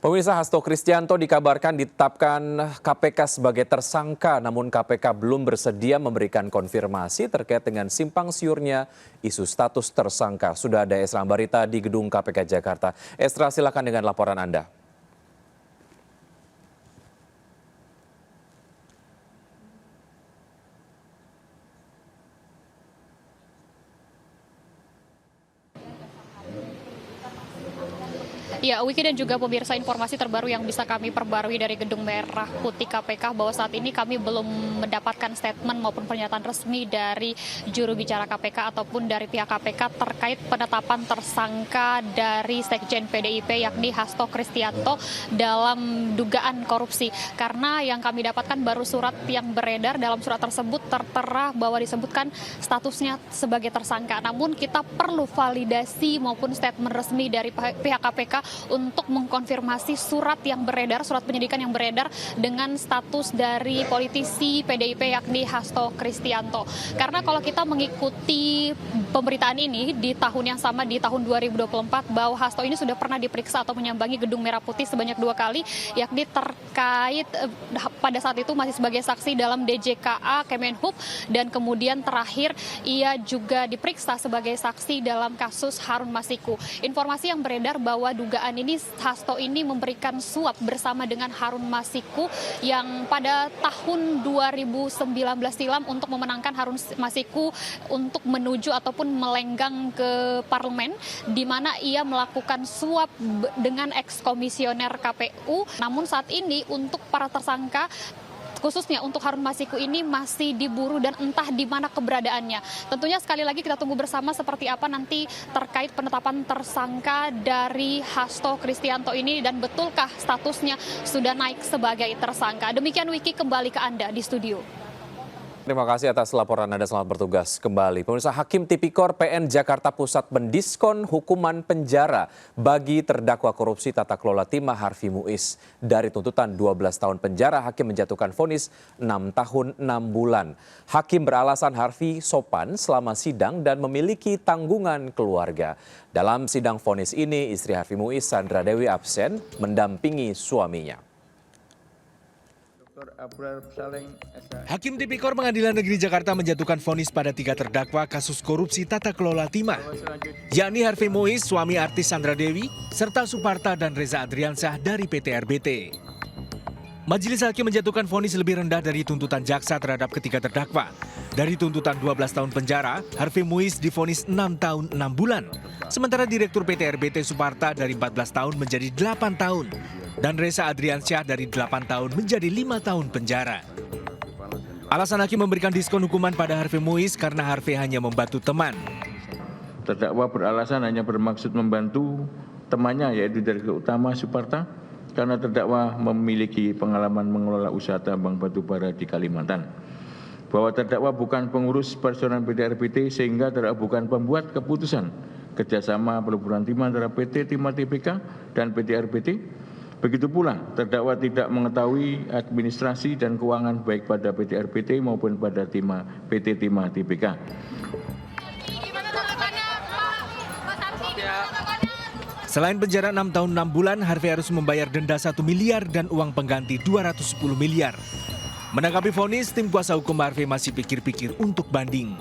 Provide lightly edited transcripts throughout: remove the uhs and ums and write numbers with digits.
Pemirsa, Hasto Kristianto dikabarkan ditetapkan KPK sebagai tersangka, namun KPK belum bersedia memberikan konfirmasi terkait dengan simpang siurnya isu status tersangka. Sudah ada Esra Ambarita di gedung KPK Jakarta. Esra, silakan dengan laporan Anda. Ya, Wiki dan juga pemirsa, informasi terbaru yang bisa kami perbarui dari Gedung Merah Putih KPK bahwa saat ini kami belum mendapatkan statement maupun pernyataan resmi dari juru bicara KPK ataupun dari pihak KPK terkait penetapan tersangka dari Sekjen PDIP yakni Hasto Kristianto dalam dugaan korupsi. Karena yang kami dapatkan baru surat yang beredar, dalam surat tersebut tertera bahwa disebutkan statusnya sebagai tersangka. Namun kita perlu validasi maupun statement resmi dari pihak KPK untuk mengkonfirmasi surat yang beredar, surat penyidikan yang beredar dengan status dari politisi PDIP yakni Hasto Kristianto. Karena kalau kita mengikuti pemberitaan ini di tahun yang sama, di tahun 2024, bahwa Hasto ini sudah pernah diperiksa atau menyambangi Gedung Merah Putih sebanyak 2 kali, yakni terkait pada saat itu masih sebagai saksi dalam DJKA Kemenhub, dan kemudian terakhir ia juga diperiksa sebagai saksi dalam kasus Harun Masiku. Informasi yang beredar bahwa dugaan ini Hasto ini memberikan suap bersama dengan Harun Masiku yang pada tahun 2019 silam untuk memenangkan Harun Masiku untuk menuju ataupun melenggang ke parlemen, di mana ia melakukan suap dengan eks-komisioner KPU. Namun saat ini untuk para tersangka, khususnya untuk Harun Masiku ini masih diburu dan entah di mana keberadaannya. Tentunya sekali lagi kita tunggu bersama seperti apa nanti terkait penetapan tersangka dari Hasto Kristianto ini dan betulkah statusnya sudah naik sebagai tersangka. Demikian Wiki, kembali ke Anda di studio. Terima kasih atas laporan Anda, selamat bertugas kembali. Pemirsa, Hakim Tipikor PN Jakarta Pusat mendiskon hukuman penjara bagi terdakwa korupsi tata kelola timah Harvey Muiz. Dari tuntutan 12 tahun penjara, Hakim menjatuhkan vonis 6 tahun 6 bulan. Hakim beralasan Harvey sopan selama sidang dan memiliki tanggungan keluarga. Dalam sidang vonis ini, istri Harvey Muiz, Sandra Dewi, absen mendampingi suaminya. Hakim Tipikor Pengadilan Negeri Jakarta menjatuhkan vonis pada 3 terdakwa kasus korupsi tata kelola timah, yakni Harvey Muiz, suami artis Sandra Dewi, serta Suparta dan Reza Adriansyah dari PT RBT. Majelis Hakim menjatuhkan vonis lebih rendah dari tuntutan jaksa terhadap ketiga terdakwa. Dari tuntutan 12 tahun penjara, Harvey Muiz divonis 6 tahun 6 bulan. Sementara Direktur PT RBT Suparta dari 14 tahun menjadi 8 tahun. Dan Reza Adriansyah dari 8 tahun menjadi 5 tahun penjara. Alasan Hakim memberikan diskon hukuman pada Harvey Muiz karena Harvey hanya membantu teman. Terdakwa beralasan hanya bermaksud membantu temannya, yaitu Direktur Utama Suparta, karena terdakwa memiliki pengalaman mengelola usaha tambang batubara di Kalimantan. Bahwa terdakwa bukan pengurus personal PT RBT sehingga terdakwa bukan pembuat keputusan kerjasama peleburan timah antara PT Timah Tbk dan PT RBT. Begitu pula terdakwa tidak mengetahui administrasi dan keuangan baik pada PT RBT maupun pada PT Timah Tbk. Selain penjara 6 tahun 6 bulan, Harvey harus membayar denda 1 miliar dan uang pengganti 210 miliar. Menanggapi vonis, tim kuasa hukum Harvey masih pikir-pikir untuk banding.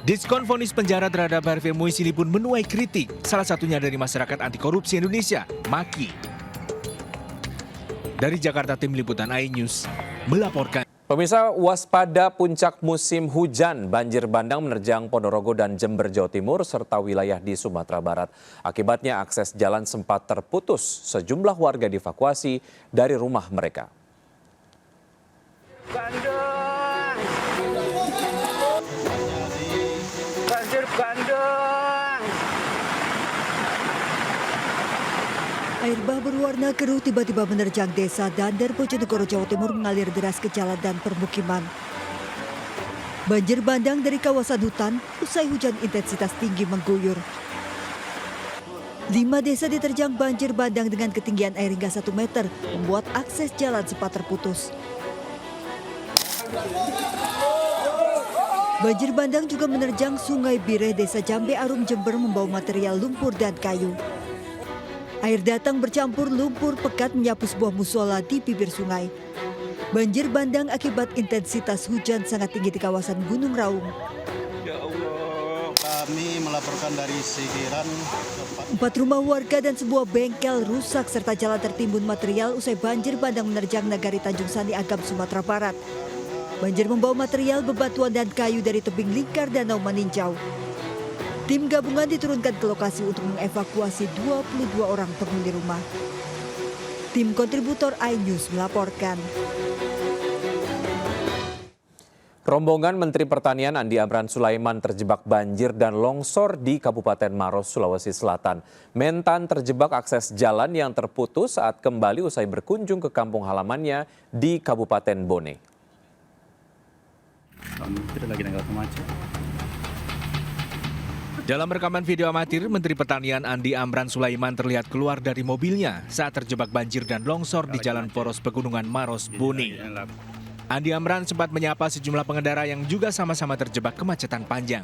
Diskon vonis penjara terhadap Harvey Muiz ini pun menuai kritik, salah satunya dari Masyarakat Anti Korupsi Indonesia, MAKI. Dari Jakarta, tim liputan iNews melaporkan. Pemirsa, waspada puncak musim hujan, banjir bandang menerjang Ponorogo dan Jember, Jawa Timur, serta wilayah di Sumatera Barat. Akibatnya akses jalan sempat terputus, sejumlah warga dievakuasi dari rumah mereka. Bandung, banjir Bandung. Air bah berwarna keruh tiba-tiba menerjang desa Dander, Bojonegoro, Jawa Timur mengalir deras ke jalan dan permukiman. Banjir bandang dari kawasan hutan usai hujan intensitas tinggi mengguyur. 5 desa diterjang banjir bandang dengan ketinggian air hingga 1 meter, membuat akses jalan sempat terputus. Banjir bandang juga menerjang Sungai Bireh, Desa Jambe Arum, Jember, membawa material lumpur dan kayu. Air datang bercampur lumpur pekat menyapu sebuah musola di bibir sungai. Banjir bandang akibat intensitas hujan sangat tinggi di kawasan Gunung Raung. Ya Allah, kami melaporkan dari Sikiran. 4 rumah warga dan sebuah bengkel rusak serta jalan tertimbun material usai banjir bandang menerjang Nagari Tanjung Sani, Agam, Sumatera Barat. Banjir membawa material, bebatuan dan kayu dari tebing lingkar Danau Maninjau. Tim gabungan diturunkan ke lokasi untuk mengevakuasi 22 orang penghuni rumah. Tim kontributor iNews melaporkan. Rombongan Menteri Pertanian Andi Amran Sulaiman terjebak banjir dan longsor di Kabupaten Maros, Sulawesi Selatan. Mentan terjebak akses jalan yang terputus saat kembali usai berkunjung ke kampung halamannya di Kabupaten Bone. Dalam rekaman video amatir, Menteri Pertanian Andi Amran Sulaiman terlihat keluar dari mobilnya saat terjebak banjir dan longsor di jalan poros Pegunungan Maros, Bone. Andi Amran sempat menyapa sejumlah pengendara yang juga sama-sama terjebak kemacetan panjang.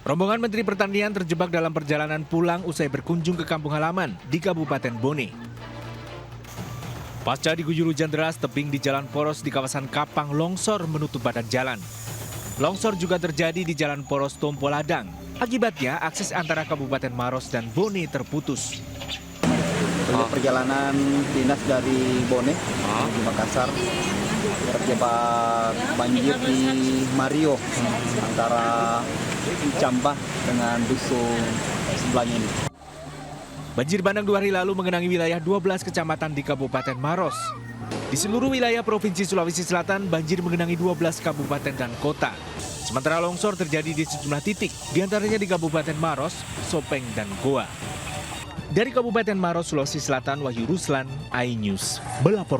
Rombongan Menteri Pertanian terjebak dalam perjalanan pulang usai berkunjung ke kampung halaman di Kabupaten Bone. Pasca diguyur hujan deras, tebing di jalan poros di kawasan Kapang longsor menutup badan jalan. Longsor juga terjadi di jalan poros Tompo Ladang. Akibatnya, akses antara Kabupaten Maros dan Bone terputus. Untuk perjalanan dinas dari Bone di Makassar terjebak banjir di Mario antara Cambah dengan dusun sebelahnya ini. Banjir bandang 2 hari lalu mengenangi wilayah 12 kecamatan di Kabupaten Maros. Di seluruh wilayah Provinsi Sulawesi Selatan, banjir mengenangi 12 kabupaten dan kota. Sementara longsor terjadi di sejumlah titik, diantaranya di Kabupaten Maros, Sopeng, dan Goa. Dari Kabupaten Maros, Sulawesi Selatan, Wahyu Ruslan, iNews, melapor.